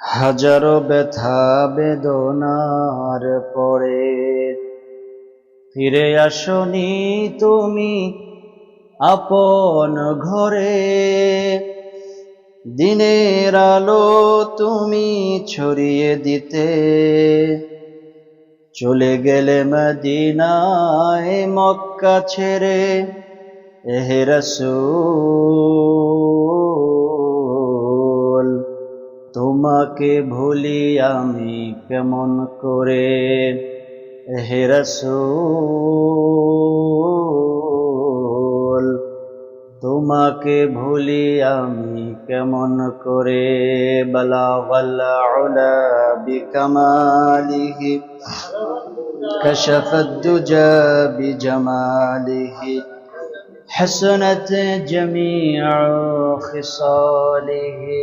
হাজারো ব্যথা বেদনার পরে ফিরে আসনি তুমি আপন ঘরে। দিনের আলো তুমি ছড়িয়ে দিতে চলে গেলে মদিনায় মক্কা ছেড়ে। এহে রাসূল তোমাকে ভুলি আমি কেমন করে। হে রাসূল তোমাকে ভুলি আমি কেমন করে। বালাগাল উলা বিকামালিহি কাশাফাদ দুজা বিজামালিহি হাসানাত জামিউ খিসালিহি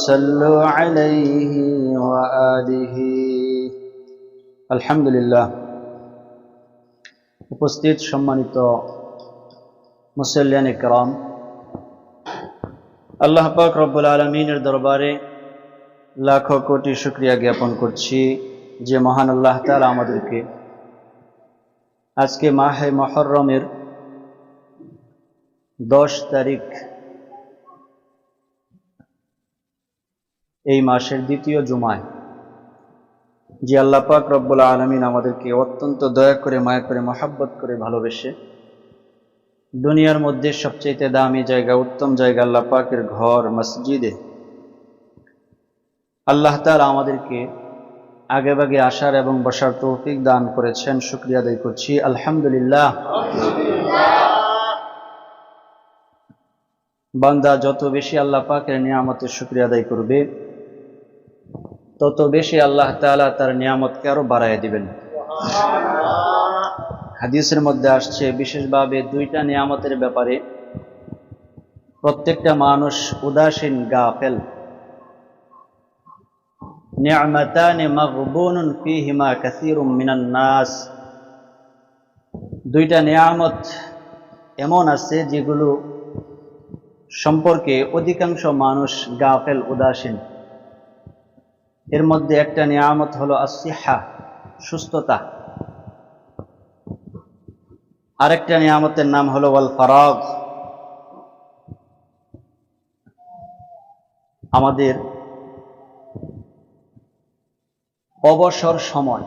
সাল্লু আলাইহি ওয়া আলিহি। আলহামদুলিল্লাহ। উপস্থিত সম্মানিত মুসল্লিয়ান ইকরাম, আল্লাহ পাক রব্বুল আলামিনের দরবারে লাখো কোটি শুকরিয়া জ্ঞাপন করছি যে মহান আল্লাহ তাআলা আমাদেরকে আজকে মাহে মুহররমের 10 তারিখ, এই মাসের দ্বিতীয় জুমায়, যে আল্লাহ পাক রব্বুল আলামিন আমাদেরকে অত্যন্ত দয়া করে, মায়া করে, মহাব্বত করে, ভালোবেসে দুনিয়ার মধ্যে সবচেয়ে দামি জায়গা, উত্তম জায়গা আল্লাহ পাকের ঘর মসজিদে আল্লাহ তাআলা আমাদেরকে আগে ভাগে আসার এবং বসার তৌফিক দান করেছেন। শুকরিয়া আদায় করছি, আলহামদুলিল্লাহ। বান্দা যত বেশি আল্লাহ পাকের নিয়ামতের শুকরিয়া আদায় করবে, তত বেশি আল্লাহ তাআলা তার নিয়ামতকে আরো বাড়ায় দিবেন। হাদিসের মধ্যে আসছে বিশেষভাবে দুইটা নিয়ামতের ব্যাপারে প্রত্যেকটা মানুষ উদাসীন, গাফেল। নি'মাতানি মাগবুনুন ফীহিমা কাসীরুম মিনান নাস। দুইটা নিয়ামত এমন আছে যেগুলো সম্পর্কে অধিকাংশ মানুষ গাফেল, উদাসীন। এর মধ্যে একটা নিয়ামত হলো আসিহা, সুস্থতা। আরেকটা নিয়ামতের নাম হলো ওয়াল ফারাগ, আমাদের অবসর সময়।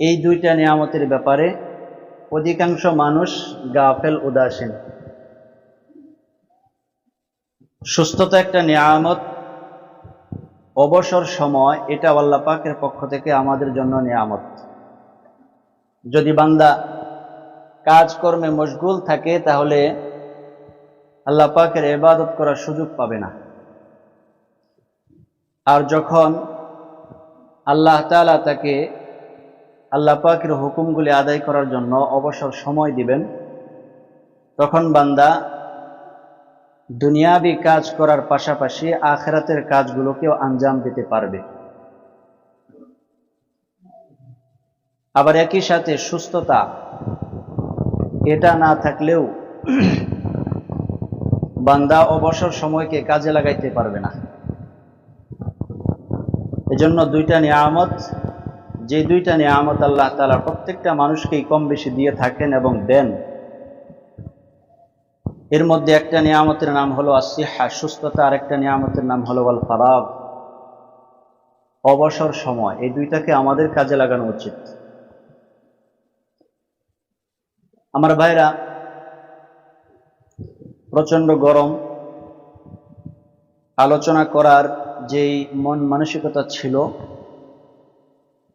এই দুইটা নিয়ামতের ব্যাপারে অধিকাংশ মানুষ গাফেল, উদাসীন। সুস্থতা একটা নিয়ামত, অবসর সময় এটা আল্লাহ পাকের পক্ষ থেকে আমাদের জন্য নিয়ামত। যদি বান্দা কাজকর্মে মশগুল থাকে তাহলে আল্লাহ পাকের ইবাদত করার সুযোগ পাবে না। আর যখন আল্লাহ তাআলা তাকে আল্লাহ পাকের হুকুমগুলি আদায় করার জন্য অবসর সময় দিবেন, তখন বান্দা দুনিয়াবি কাজ করার পাশাপাশি আখিরাতের কাজগুলোকেও আঞ্জাম দিতে পারবে। আবার একই সাথে সুস্থতা এটা না থাকলেও বান্দা অবসর সময়কে কাজে লাগাইতে পারবে না। এজন্য দুইটা নিয়ামত, যে দুইটা নিয়ামত আল্লাহ তাআলা প্রত্যেকটা মানুষকেই কম বেশি দিয়ে থাকেন এবং দেন, এর মধ্যে একটা নিয়ামতের নাম হলো আসিহা, সুস্থতা, আর একটা নিয়ামতের নাম হলো ওয়াল ফারাগ, অবসর সময়। এই দুইটাকে আমাদের কাজে লাগানো উচিত। আমার ভাইরা, প্রচন্ড গরম, আলোচনা করার যেই মন মানসিকতা ছিল,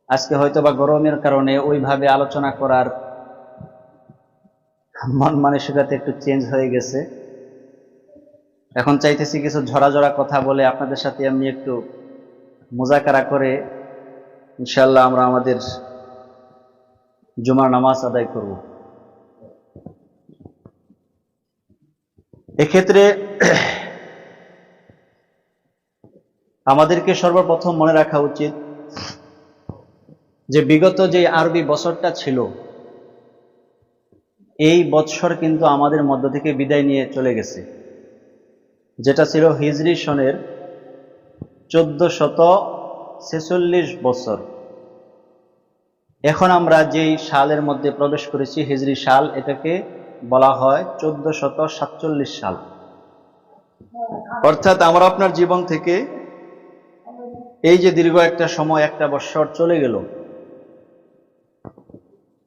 আজকে হয়তোবা গরমের কারণে ওইভাবে আলোচনা করার মন মানসিকতা একটু চেঞ্জ হয়ে গেছে। এখন চাইতেছি কিছু ঝরা কথা বলে আপনাদের সাথে এমনি একটু মুজাকারা করে ইনশাআল্লাহ আমরা আমাদের জুমার নামাজ আদায় করব। এক্ষেত্রে আমাদেরকে সর্বপ্রথম মনে রাখা উচিত যে বিগত যে আরবি বছরটা ছিল, এই বৎসর কিন্তু আমাদের মধ্য থেকে বিদায় নিয়ে চলে গেছে, যেটা ছিল হিজরি সনের 1446 বছর। এখন আমরা যেই সালের মধ্যে প্রবেশ করেছি, হিজরি সাল, এটাকে বলা হয় 1447 সাল। অর্থাৎ আমার আপনার জীবন থেকে এই যে দীর্ঘ একটা সময়, একটা বৎসর চলে গেল,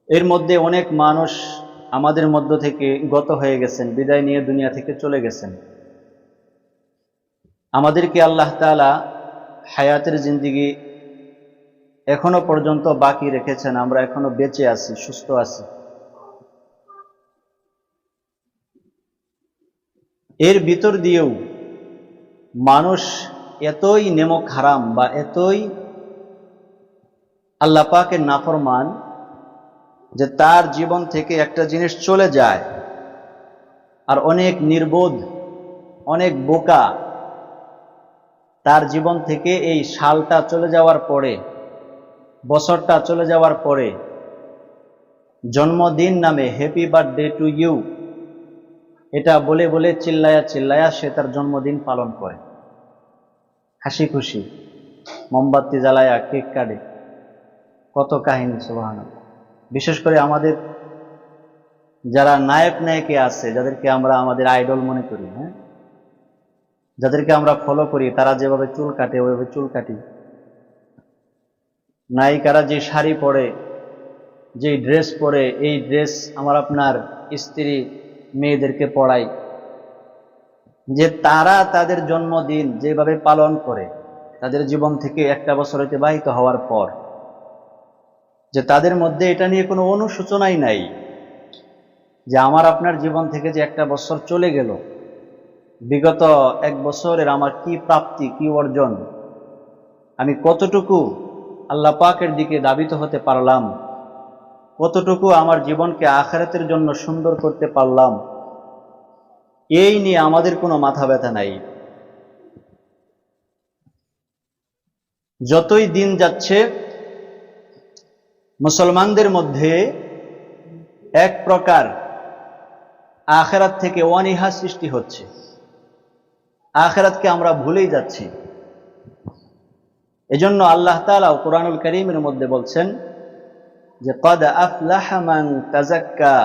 এর মধ্যে অনেক মানুষ আমাদের মধ্য থেকে গত হয়ে গেছেন, বিদায় নিয়ে দুনিয়া থেকে চলে গেছেন। আমাদেরকে আল্লাহ তাআলা হায়াতের জিন্দেগি এখনো পর্যন্ত বাকি রেখেছেন, আমরা এখনো বেঁচে আছি, সুস্থ আছি। এর ভিতর দিয়েও মানুষ এতই নেমক হারাম বা এতই আল্লাহ পাকের নাফরমান যে তার জীবন থেকে একটা জিনিস চলে যায়, আর অনেক নির্বোধ, অনেক বোকা তার জীবন থেকে এই সালটা চলে যাওয়ার পরে, বছরটা চলে যাওয়ার পরে জন্মদিন নামে হ্যাপি বার্থডে টু ইউ এটা বলে বলে চিল্লায়া চিল্লায়া সে তার জন্মদিন পালন করে, হাসি খুশি মোমবাতি জ্বালায়া কেক কাটে, কত কাহিনী সুবহানাল্লাহ। বিশেষ করে আমাদের যারা নায়ক নায়িকা আছে, যাদেরকে আমরা আমাদের আইডল মনে করি, হ্যাঁ, যাদেরকে আমরা ফলো করি, তারা যেভাবে চুল কাটে ওইভাবে চুল কাটি। নায়িকারা যে শাড়ি পরে, যে ড্রেস পরে, এই ড্রেস আমার আপনার স্ত্রী মেয়েদেরকে পড়ায়, যে তারা তাদের জন্মদিন যেভাবে পালন করে, তাদের জীবন থেকে একটা বছর অতিবাহিত হওয়ার পর, যে তাদের মধ্যে এটা নিয়ে কোনো অনুশোচনাই নাই যে আমার আপনার জীবন থেকে যে একটা বছর চলে গেল, বিগত এক বছরের আমার কি প্রাপ্তি, কি অর্জন, আমি কতটুকু আল্লাহ পাকের দিকে ধাবিত হতে পারলাম, কতটুকু আমার জীবনকে আখিরাতের জন্য সুন্দর করতে পারলাম, এই নিয়ে আমাদের কোনো মাথা ব্যথা নাই। যতই দিন যাচ্ছে মুসলমানদের মধ্যে এক প্রকার আখিরাত থেকে অনীহা সৃষ্টি হচ্ছে, আখিরাতকে আমরা ভুলেই যাচ্ছি। এজন্য আল্লাহ তাআলা কুরআনুল কারীমের মধ্যে বলছেন যে ক্বাদ আফলাহা মান তাযাক্কা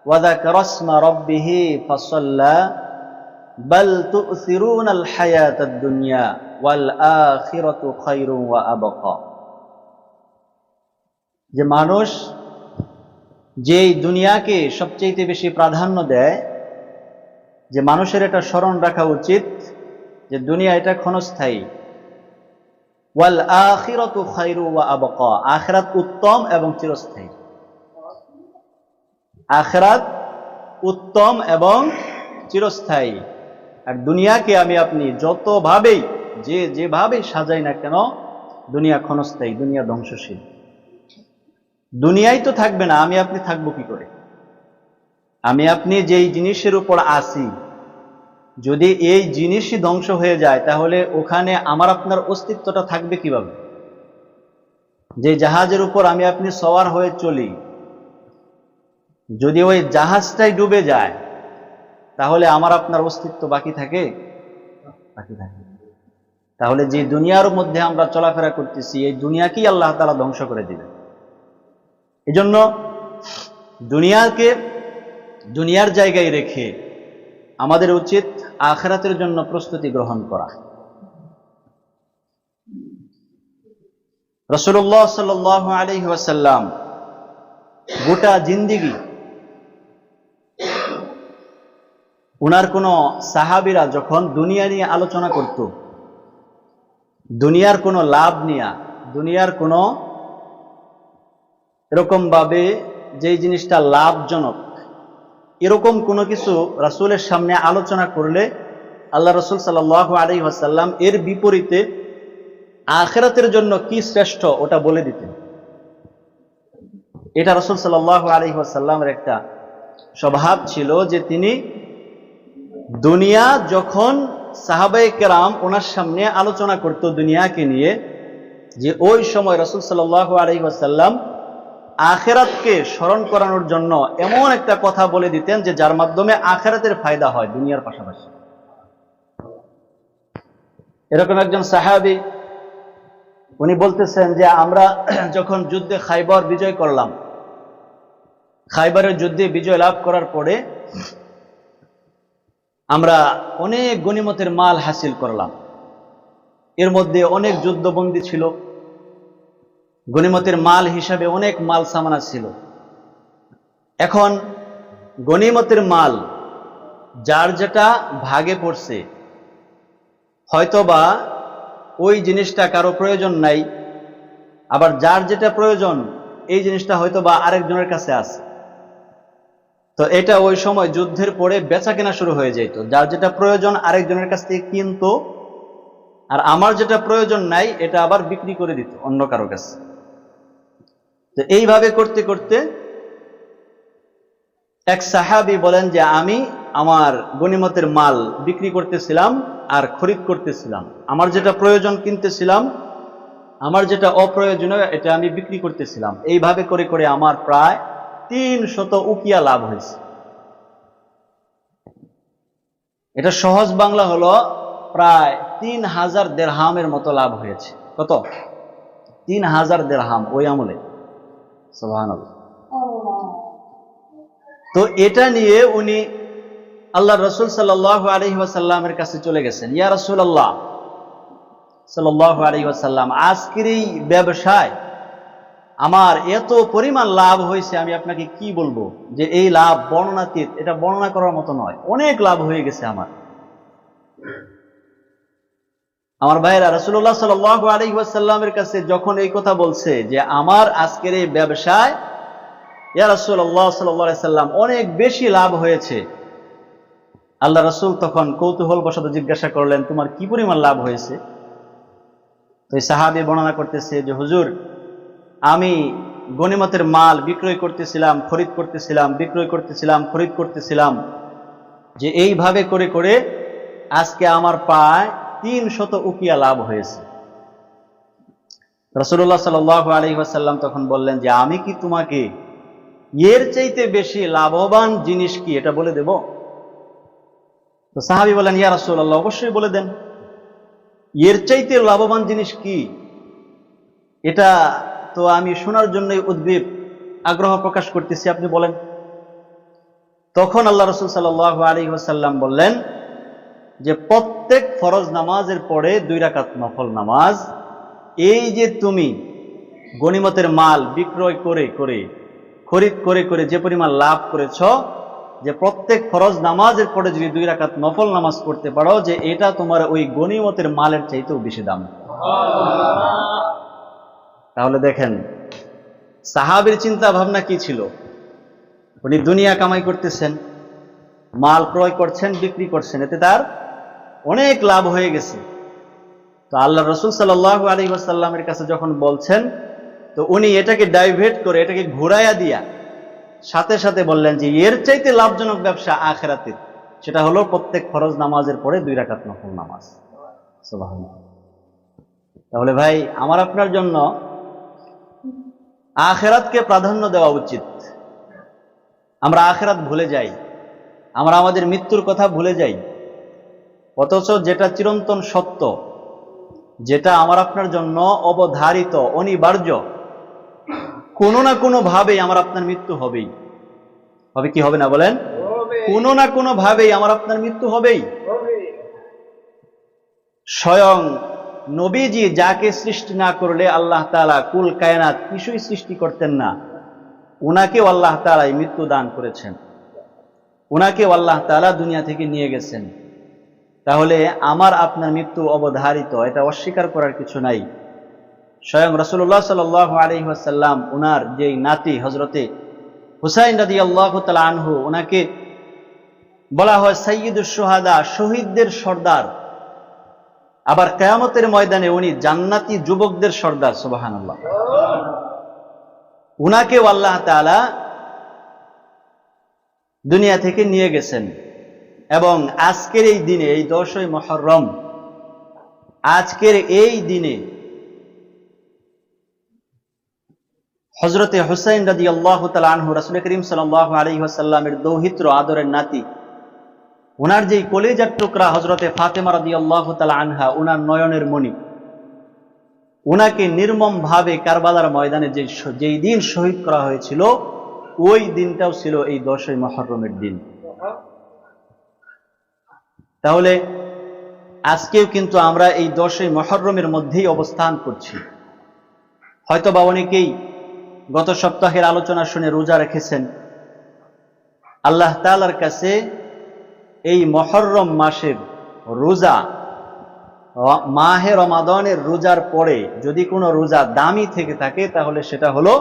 ওয়া যাকারা ইসমা রাব্বিহি ফাসাল্লা বাল তু'সিরুনাল হায়াতাদ দুনিয়া ওয়াল আখিরাতু খায়রুন ওয়া আবকা। যে মানুষ যেই দুনিয়াকে সবচেয়ে বেশি প্রাধান্য দেয়, যে মানুষের এটা স্মরণ রাখা উচিত যে দুনিয়া এটা ক্ষণস্থায়ী, ওয়াল আখিরাতু খায়রু ওয়া আবকা, আখিরাত উত্তম এবং চিরস্থায়ী। আখিরাত উত্তম এবং চিরস্থায়ী। আর দুনিয়াকে আমি আপনি যতভাবেই যেভাবে সাজাই না কেন, দুনিয়া ক্ষণস্থায়ী, দুনিয়া ধ্বংসশীল। দুনিয়াই তো থাকবে না, আমি আপনি থাকবো কি করে? আমি আপনি যেই জিনিসের উপর আসি, যদি এই জিনিসই ধ্বংস হয়ে যায়, তাহলে ওখানে আমার আপনার অস্তিত্বটা থাকবে কিভাবে? যে জাহাজের উপর আমি আপনি সওয়ার হয়ে চলি, যদি ওই জাহাজটাই ডুবে যায়, তাহলে আমার আপনার অস্তিত্ব বাকি থাকে? বাকি থাকে। তাহলে যে দুনিয়ার মধ্যে আমরা চলাফেরা করতেছি, এই দুনিয়াকেই আল্লাহ তাআলা ধ্বংস করে দিবে। এজন্য দুনিয়াকে দুনিয়ার জায়গায় রেখে আমাদের উচিত আখিরাতের জন্য প্রস্তুতি গ্রহণ করা। রাসূলুল্লাহ সাল্লাল্লাহু আলাইহি ওয়াসাল্লাম গোটা জিন্দেগি উনার কোন সাহাবীরা যখন দুনিয়া নিয়ে আলোচনা করত, দুনিয়ার কোনো লাভ নিয়ে, দুনিয়ার কোনো এরকম ভাবে যেই জিনিসটা লাভজনক, এরকম কোনো কিছু রাসূলের সামনে আলোচনা করলে আল্লাহ রাসূল সাল্লাল্লাহু আলাইহি ওয়াসাল্লাম এর বিপরীতে আখিরাতের জন্য কি শ্রেষ্ঠ ওটা বলে দিতেন। এটা রাসূল সাল্লাল্লাহু আলাইহি ওয়াসাল্লামের একটা স্বভাব ছিল যে তিনি দুনিয়া যখন সাহাবায়ে কেরাম ওনার সামনে আলোচনা করত দুনিয়াকে নিয়ে, যে ওই সময় রাসূল সাল্লাল্লাহু আলাইহি ওয়াসাল্লাম আখিরাতকে স্মরণ করানোর জন্য এমন একটা কথা বলে দিতেন যে যার মাধ্যমে আখিরাতের ফায়দা হয় দুনিয়ার পাশাপাশি। এরকম একজন সাহাবী উনি বলতেছেন যে আমরা যখন যুদ্ধে খাইবার বিজয় করলাম, খাইবারের যুদ্ধে বিজয় লাভ করার পরে আমরা অনেক গনিমতের মাল হাসিল করলাম। এর মধ্যে অনেক যুদ্ধবন্দী ছিল, গনিমতের মাল হিসাবে অনেক মাল সামানা ছিল। এখন গনিমতের মাল যার যেটা ভাগে পড়ছে, হয়তোবা ওই জিনিসটা কারো প্রয়োজন নাই, আবার যার যেটা প্রয়োজন এই জিনিসটা হয়তোবা আরেকজনের কাছে আছে। তো এটা ওই সময় যুদ্ধের পরে বেচা কেনা শুরু হয়ে যেত, যার যেটা প্রয়োজন আরেকজনের কাছ থেকে কিনতো, আর আমার যেটা প্রয়োজন নাই এটা আবার বিক্রি করে দিত অন্য কারো কাছে। তো এইভাবে করতে করতে এক সাহাবী বলেন যে আমি আমার গনিমতের মাল বিক্রি করতেছিলাম আর খরিদ করতেছিলাম, আমার যেটা প্রয়োজন কিনতেছিলাম, আমার যেটা অপ্রয়োজনীয় এটা আমি বিক্রি করতেছিলাম। এইভাবে করে করে আমার প্রায় 300 উকিয়া লাভ হয়েছে। এটা সহজ বাংলা হলো প্রায় 3000 দিরহামের মতো লাভ হয়েছে। কত? 3000 দিরহাম ওই আমলে। সুবহানাল্লাহ। তো এটা নিয়ে উনি আল্লাহ রাসূল সাল্লাল্লাহু আলাইহি ওয়াসাল্লামের কাছে চলে গেছেন। ইয়া রাসূলুল্লাহ সাল্লাল্লাহু আলাইহি ওয়াসাল্লাম, আজকের এই ব্যবসায় আমার এত পরিমাণ লাভ হয়েছে, আমি আপনাকে কি বলবো যে এই লাভ বর্ণনাতীত, এটা বর্ণনা করার মতো নয়, অনেক লাভ হয়ে গেছে আমার ভাইরা। রাসূলুল্লাহ সাল্লাল্লাহু আলাইহি ওয়াসাল্লামের কাছে যখন এই কথা বলছে যে আমার আজকের এই ব্যবসায় ইয়া রাসূলুল্লাহ সাল্লাল্লাহু আলাইহি ওয়াসাল্লাম অনেক বেশি লাভ হয়েছে, আল্লাহ রাসূল তখন কৌতূহল বশত জিজ্ঞাসা করলেন, তোমার কি পরিমাণ লাভ হয়েছে? তো এই সাহাবী বর্ণনা করতেছে যে হুজুর, আমি গনিমতের মাল বিক্রয় করতেছিলাম, খরিদ করতেছিলাম, বিক্রয় করতেছিলাম, খরিদ করতেছিলাম, যে এইভাবে করে করে আজকে আমার প্রায় 300 উকিয়া লাভ হয়েছে। রাসূলুল্লাহ সাল্লাল্লাহু আলাইহি ওয়াসাল্লাম তখন বললেন যে আমি কি তোমাকে এর চাইতে বেশি লাভবান জিনিস কি এটা বলে দেব? তো সাহাবী বলেন, ইয়া রাসূলুল্লাহ, অবশ্যই বলে দেন, এর চাইতে লাভবান জিনিস কি? এটা তো আমি শোনার জন্যই উদ্গ্রীব, আগ্রহ প্রকাশ করতেছি, আপনি বলেন। তখন আল্লাহ রাসূল সাল্লাল্লাহু আলাইহি ওয়াসাল্লাম বললেন যে প্রত্যেক ফরজ নামাজের পরে 2 রাকাত নফল নামাজ, এই যে তুমি গনিমতের মাল বিক্রয় করে করে খরিদ করে করে যে পরিমাণ লাভ করেছ, যে প্রত্যেক ফরজ নামাজের পরে যদি 2 রাকাত নফল নামাজ করতে পারো, যে এটা তোমার ওই গনিমতের মালের চাইতেও বেশি দাম। তাহলে দেখেন সাহাবীর চিন্তা ভাবনা কি ছিল। উনি দুনিয়া কামাই করতেছেন, মাল ক্রয় করছেন, বিক্রি করছেন, এতে তার অনেক লাভ হয়ে গেছে। তো আল্লাহ রাসূল সাল্লাল্লাহু আলাইহি ওয়াসাল্লামের কাছে যখন বলছেন, তো উনি এটাকে ডাইভার্ট করে, এটাকে ঘুরাইয়া দিয়া সাথে সাথে বললেন যে এর চাইতে লাভজনক ব্যবসা আখিরাতে, সেটা হলো প্রত্যেক ফরজ নামাজের পরে 2 রাকাত নফল নামাজ। সুবহানাল্লাহ। তাহলে ভাই, আমার আপনার জন্য আখিরাতকে প্রাধান্য দেওয়া উচিত। আমরা আখিরাত ভুলে যাই, আমরা আমাদের মৃত্যুর কথা ভুলে যাই, অথচ যেটা চিরন্তন সত্য, যেটা আমার আপনার জন্য অবধারিত, অনিবার্য, কোনো না কোনো ভাবেই আমার আপনার মৃত্যু হবেই। হবে কি হবে না বলেন? কোনো না কোনো ভাবেই আমার আপনার মৃত্যু হবেই। স্বয়ং নবীজি যাকে সৃষ্টি না করলে আল্লাহ তাআলা কুল কায়নাত কিছুই সৃষ্টি করতেন না, উনাকেও আল্লাহ তাআলা মৃত্যু দান করেছেন, উনাকেও আল্লাহ তাআলা দুনিয়া থেকে নিয়ে গেছেন। তাহলে আমার আপনার মৃত্যু অবধারিত, এটা অস্বীকার করার কিছু নাই। স্বয়ং রাসূলুল্লাহ সাল্লাল্লাহু আলাইহি ওয়াসাল্লাম উনার যেই নাতি হযরতে হুসাইন রাদিয়াল্লাহু তাআলা আনহু, উনাকে বলা হয় সাইয়্যিদুশ শুহাদা, শহীদদের সর্দার। আবার কিয়ামতের ময়দানে উনি জান্নাতি যুবকদের সর্দার। সুবহানাল্লাহ। উনাকেও আল্লাহ তাআলা দুনিয়া থেকে নিয়ে গেছেন। এবং আজকের এই দিনে, এই 10ই মুহররম, আজকের এই দিনে হযরতে হুসাইন রাদিয়াল্লাহু তাআলা আনহু, রাসূল করিম সাল্লাল্লাহু আলাইহি ওয়াসাল্লামের দৌহিত্র আদরের নাতি, ওনার যেই কলিজার টুকরা হযরতে ফাতেমা রাদিয়াল্লাহু তাআলা আনহা, ওনার নয়নের মণি, ওনাকে নির্মম ভাবে কারবালার ময়দানে যেই দিন শহীদ করা হয়েছিল, ওই দিনটাও ছিল এই 10ই মুহররমের দিন। তাহলে আজকেও কিন্তু আমরা এই 10ই মুহররমের মধ্যেই অবস্থান করছি। হয়তো বা অনেকেই গত সপ্তাহের আলোচনা শুনে রোজা রেখেছেন। আল্লাহ তাআলার কাছে এই মুহররম মাসের রোজা, মাহে রমাদানের রোজার পরে যদি কোনো রোজা দামি থেকে থাকে, তাহলে সেটা হলো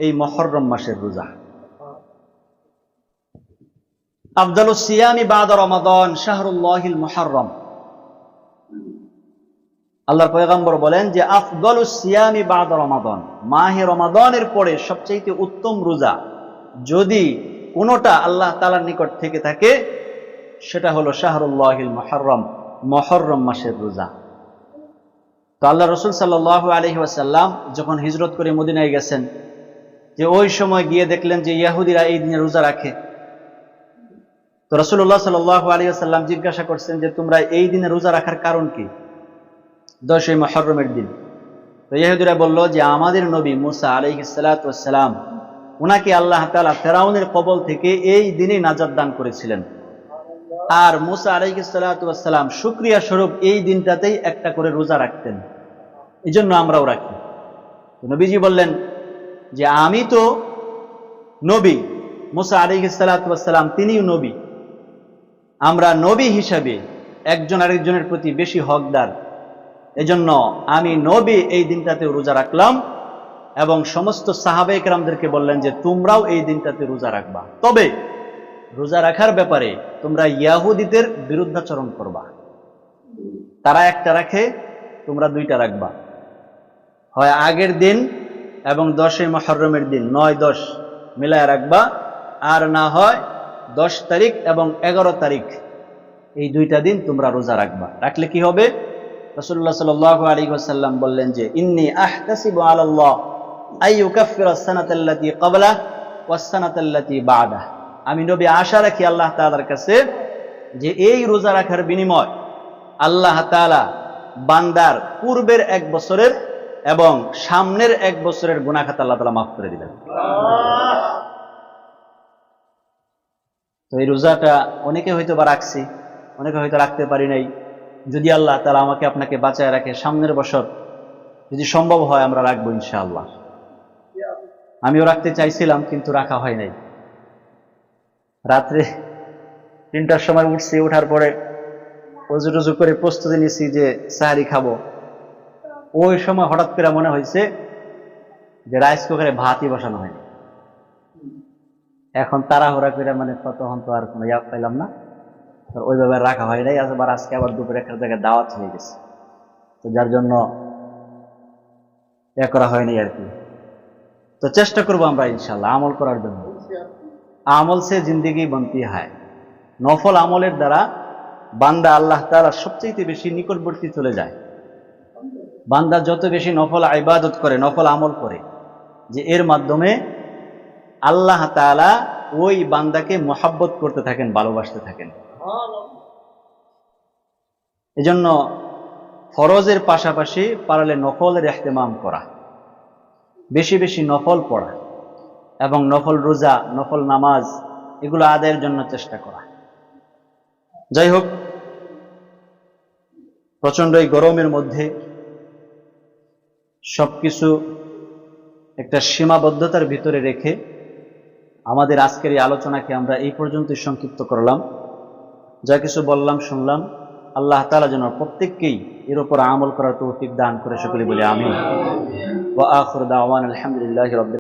এই মুহররম মাসের রোজা। আফদালুস সিয়ামি বাদা রমাদান শাহরুল্লাহিল মুহররম। আল্লাহর পয়গম্বর বলেন যে আফদালুস সিয়ামি বাদা রমাদান, মাহে রমাদানের পরে সবচেয়ে উত্তম রোজা যদি কোনোটা আল্লাহ তাআলার নিকট থেকে থাকে, সেটা হলো শাহরুল্লাহিল মুহররম, মুহররম মাসের রোজা। তো আল্লাহ রাসূল সাল্লাল্লাহু আলাইহি ওয়াসাল্লাম যখন হিজরত করে মদিনায় গেছেন, যে ওই সময় গিয়ে দেখলেন যে ইহুদিরা এই দিনে রোজা রাখে। তো রাসূলুল্লাহ সাল্লাল্লাহু আলাইহি ওয়াসাল্লাম জিজ্ঞাসা করছেন যে তোমরা এই দিনে রোজা রাখার কারণ কি, 10ই মুহররমের দিন? তো ইহুদিরা বলল যে আমাদের নবী মুসা আলাইহিস সালাতু ওয়াস সালাম, উনাকে আল্লাহ তাআলা ফেরাউনের কবল থেকে এই দিনে নাজাত দান করেছিলেন, আর মুসা আলাইহিস সালাতু ওয়াস সালাম শুকরিয়া স্বরূপ এই দিনটাতেই একটা করে রোজা রাখতেন, এজন্য আমরাও রাখি। তো নবীজি বললেন যে আমি তো নবী, মুসা আলাইহিস সালাতু ওয়াস সালাম তিনিও নবী, আমরা নবী হিসাবে একজন আরেকজনের প্রতি বেশি হকদার, এজন্য আমি নবী এই দিনটাতে রোজা রাখলাম, এবং সমস্ত সাহাবায়ে কেরামদেরকে বললেন যে তোমরাও এই দিনটাতে রোজা রাখবা, তবে রোজা রাখার ব্যাপারে তোমরা ইহুদিদের বিরুদ্ধাচরণ করবা। তারা একটা রাখে, তোমরা দুইটা রাখবা, হয় আগের দিন এবং 10ই মুহররমের দিন 9-10 মিলায় রাখবা, আর না হয় 10 তারিখ এবং 11 তারিখ, এই দুইটা দিন তোমরা রোজা রাখবা। রাখলে কি হবে? রাসূলুল্লাহ সাল্লাল্লাহু আলাইহি ওয়াসাল্লাম বললেন যে ইন্নী আহতাসিবু আলাল্লাহ আইয়ুকাফফিরা আস-সানাতাল্লাতী ক্বাবলাহু ওয়াস-সানাতাল্লাতী বা'দাহু, আমি নবী আশা রাখি আল্লাহ তাআলার কাছে যে এই রোজা রাখার বিনিময় আল্লাহ তাআলা বান্দার পূর্বের 1 বছরের এবং সামনের 1 বছরের গুনাহ খাতা আল্লাহ তাআলা মাফ করে দিবেন। তো এই রোজাটা অনেকে হয়তো বা রাখছি, অনেকে হয়তো রাখতে পারি নাই। যদি আল্লাহ তাআলা আমাকে আপনাকে বাঁচায় রাখে, সামনের বছর যদি সম্ভব হয় আমরা রাখবো ইনশাআল্লাহ। আমিও রাখতে চাইছিলাম কিন্তু রাখা হয় নাই। রাত্রে 3টার সময় উঠছি, ওঠার পরে ওযু টুজু করে প্রস্তুতি নিছি যে সাহারি খাবো। ওই সময় হঠাৎ করে মনে হয়েছে যে রাইস কুকারে ভাতই বসানো হয়নি। এখন তাড়াহুড়া করে তখন তো আর কোনো ইয়াদ পাইলাম না, ওইভাবে রাখা হয় নাই। আজকে আবার দুপুরে একটা জায়গায় দাওয়াত হয়ে গেছে, তো যার জন্য করা হয়নি আর কি। তো চেষ্টা করবো আমরা ইনশাআল্লাহ আমল করার জন্য। আমল সে জিন্দেগি বনতি হয়, নফল আমলের দ্বারা বান্দা আল্লাহ তাআলা সবচেয়ে বেশি নিকটবর্তী চলে যায়। বান্দা যত বেশি নফল ইবাদত করে, নফল আমল করে, যে এর মাধ্যমে আল্লাহ তাআলা ওই বান্দাকে মহব্বত করতে থাকেন, ভালোবাসতে থাকেন। এজন্য ফরজের পাশাপাশি পারলে নফলের ইহতিমাম করা, বেশি বেশি নফল পড়া এবং নফল রোজা, নফল নামাজ এগুলো আদায়ের জন্য চেষ্টা করা। যাই হোক, প্রচন্ড এই গরমের মধ্যে সবকিছু একটা সীমাবদ্ধতার ভিতরে রেখে আমাদের আজকের এই আলোচনাকে আমরা এই পর্যন্তই সংক্ষিপ্ত করলাম। যা কিছু বললাম শুনলাম, আল্লাহ তাআলা যেন প্রত্যেককেই এর উপর আমল করার তৌফিক দান করে, সকলে বলে আমিন। ওয়া আখিরু দাওয়ানা আলহামদুলিল্লাহি রাব্বিল